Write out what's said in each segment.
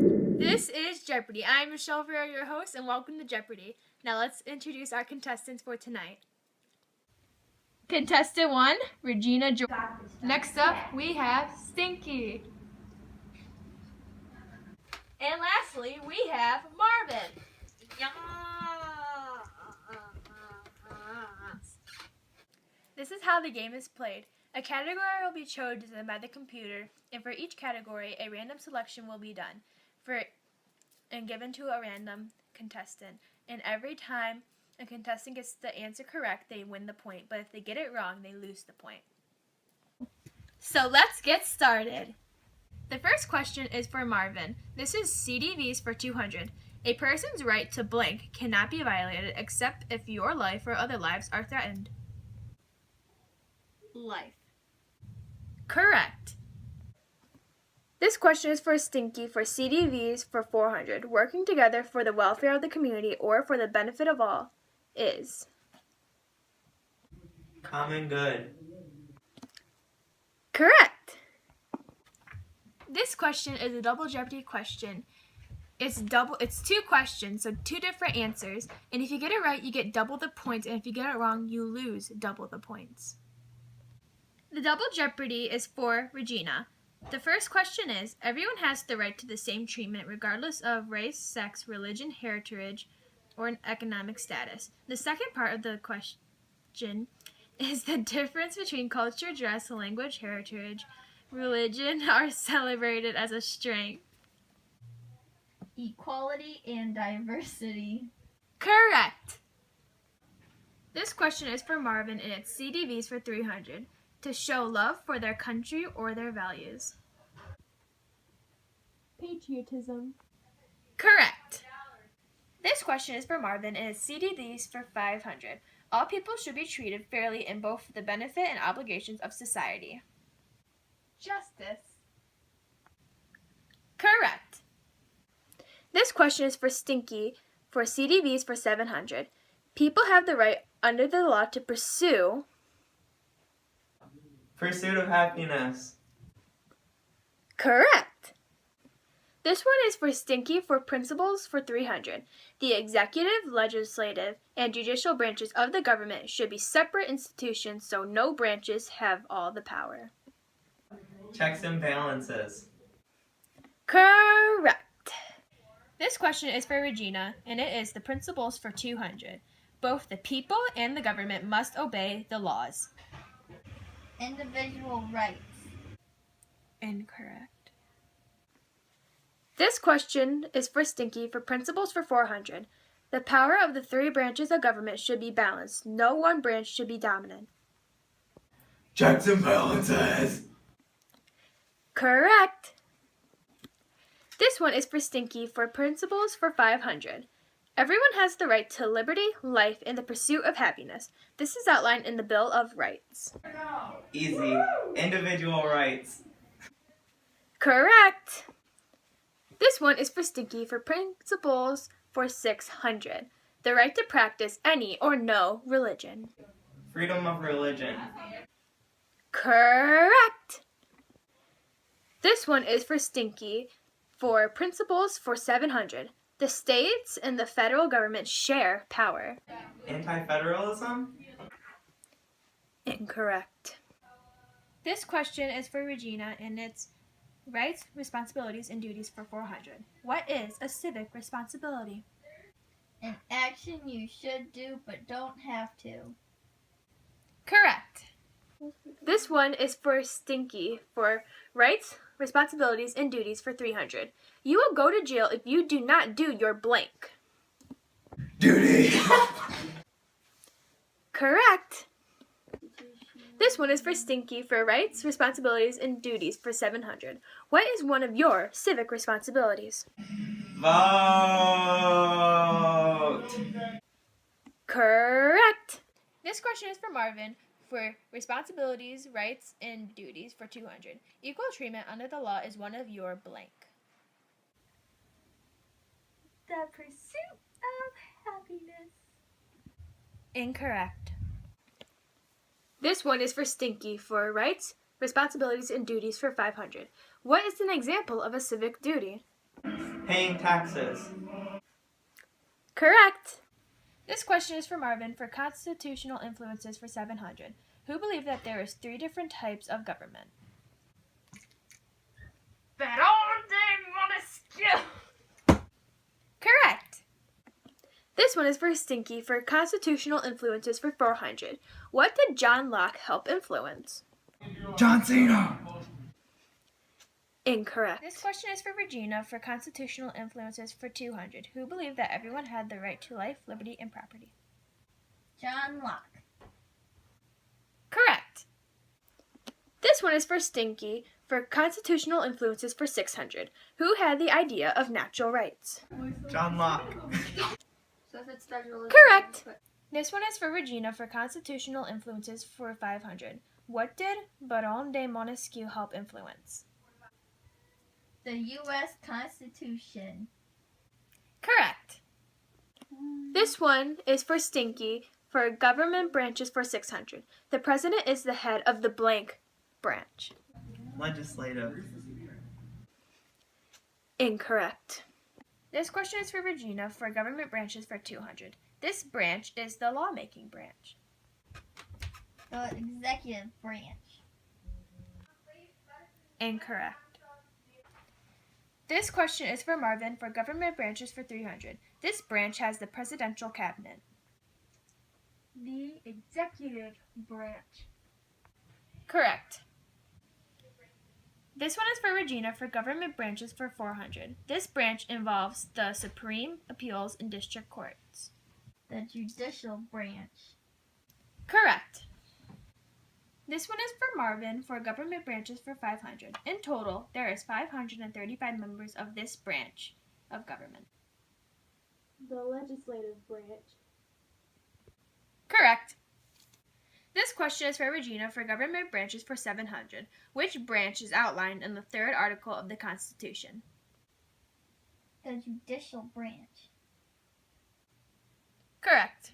This is Jeopardy. I'm Michelle Ferrell, your host, and welcome to Jeopardy. Now let's introduce our contestants for tonight. Contestant 1, Regina. Next up, we have Stinky. And lastly, we have Marvin. This is how the game is played. A category will be chosen by the computer, and for each category, a random selection will be done and given to a random contestant. And every time a contestant gets the answer correct, they win the point. But if they get it wrong, they lose the point. So let's get started. The first question is for Marvin. This is CDVs for 200. A person's right to blank cannot be violated except if your life or other lives are threatened. Life. Correct. This question is for Stinky for CDVs for 400. Working together for the welfare of the community or for the benefit of all is common good. Correct. This question is a double Jeopardy question. It's two questions, so two different answers. And if you get it right, you get double the points, and if you get it wrong, you lose double the points. The double Jeopardy is for Regina. The first question is, everyone has the right to the same treatment regardless of race, sex, religion, heritage, or economic status. The second part of the question is the difference between culture, dress, language, heritage, religion are celebrated as a strength. Equality and diversity. Correct. This question is for Marvin, and it's CDVs for 300. To show love for their country or their values. Patriotism. Correct. This question is for Marvin, and it's CDVs for 500. All people should be treated fairly in both the benefit and obligations of society. Justice. Correct. This question is for Stinky for CDVs for 700. People have the right under the law to pursue Pursuit of happiness. Correct. This one is for Stinky for principles for 300. The executive, legislative, and judicial branches of the government should be separate institutions so no branches have all the power. Checks and balances. Correct. This question is for Regina, and it is the principles for 200. Both the people and the government must obey the laws. Individual rights. Incorrect. This question is for Stinky for principles for 400. The power of the three branches of government should be balanced. No one branch should be dominant. Checks and balances. Correct. This one is for Stinky for principles for 500. Everyone has the right to liberty, life, and the pursuit of happiness. This is outlined in the Bill of Rights. Easy. Individual rights. Correct. This one is for Stinky for principles for 600. The right to practice any or no religion. Freedom of religion. Correct. This one is for Stinky for principles for 700. The states and the federal government share power. Anti-federalism? Incorrect. This question is for Regina, and it's rights, responsibilities, and duties for 400. What is a civic responsibility? An action you should do but don't have to. Correct. This one is for Stinky for rights, responsibilities, and duties for 300. You will go to jail if you do not do your blank. Duty. Correct. This one is for Stinky for rights, responsibilities, and duties for 700. What is one of your civic responsibilities? Vote. Correct. This question is for Marvin for responsibilities, rights, and duties for 200. Equal treatment under the law is one of your blank. The pursuit of happiness. Incorrect. This one is for Stinky for rights, responsibilities, and duties for 500. What is an example of a civic duty? Paying taxes. Correct. This question is for Marvin for constitutional influences for 700. Who believed that there is 3 different types of government? Correct. This one is for Stinky for constitutional influences for 400. What did John Locke help influence? John Cena. Incorrect. This question is for Regina for constitutional influences for 200. Who believed that everyone had the right to life, liberty, and property? John Locke. Correct. This one is for Stinky for constitutional influences for 600. Who had the idea of natural rights? John Locke. So if it's federalism. Correct. This one is for Regina for constitutional influences for 500. What did Baron de Montesquieu help influence? The U.S. Constitution. Correct. This one is for Stinky for government branches for 600. The president is the head of the blank branch. Legislative. Incorrect. This question is for Regina for government branches for 200. This branch is the lawmaking branch. The executive branch. Incorrect. This question is for Marvin for government branches for 300. This branch has the presidential cabinet. The executive branch. Correct. This one is for Regina for government branches for 400. This branch involves the Supreme, Appeals, and District Courts. The judicial branch. Correct. This one is for Marvin for government branches for 500. In total, there is 535 members of this branch of government. The legislative branch. Correct. This question is for Regina for government branches for 700. Which branch is outlined in the 3rd article of the Constitution? The judicial branch. Correct.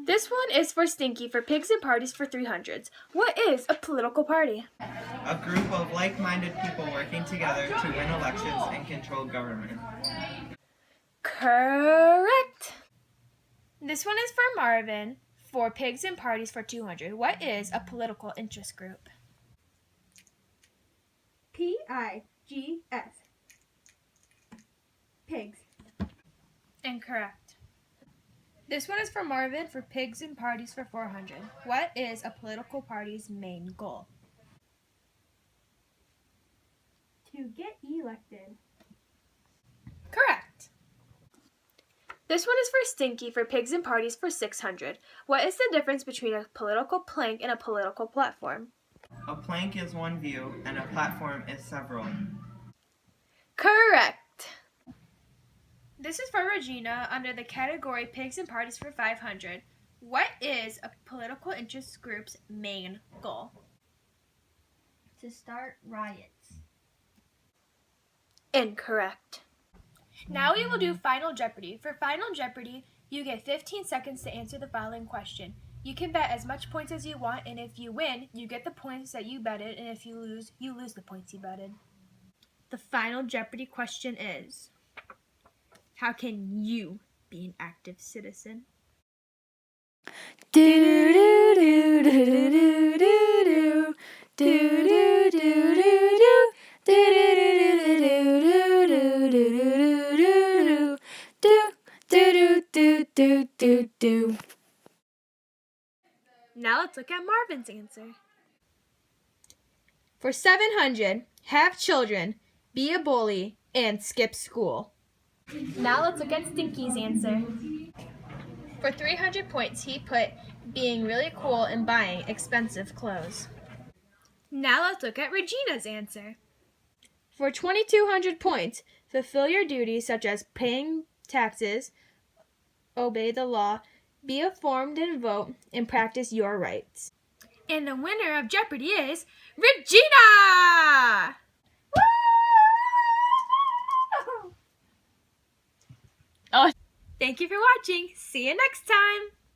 This one is for Stinky for pigs and parties for 300s. What is a political party? A group of like-minded people working together to win elections and control government. Correct. This one is for Marvin for pigs and parties for 200. What is a political interest group? P-I-G-S. Pigs. Incorrect. This one is for Marvin for pigs and parties for 400. What is a political party's main goal? To get elected. Correct. This one is for Stinky for pigs and parties for 600. What is the difference between a political plank and a political platform? A plank is one view and a platform is several. Correct. This is for Regina under the category pigs and parties for 500. What is a political interest group's main goal? To start riots. Incorrect. Now we will do Final Jeopardy. For Final Jeopardy, you get 15 seconds to answer the following question. You can bet as much points as you want, and if you win, you get the points that you betted, and if you lose the points you betted. The Final Jeopardy question is, how can you be an active citizen? Now let's look at Marvin's answer. For 700, have children, be a bully, and skip school. Now let's look at Stinky's answer. For 300 points, he put being really cool and buying expensive clothes. Now let's look at Regina's answer. For 2,200 points, fulfill your duties such as paying taxes, obey the law, be informed and vote, and practice your rights. And the winner of Jeopardy is Regina! Oh, thank you for watching. See you next time.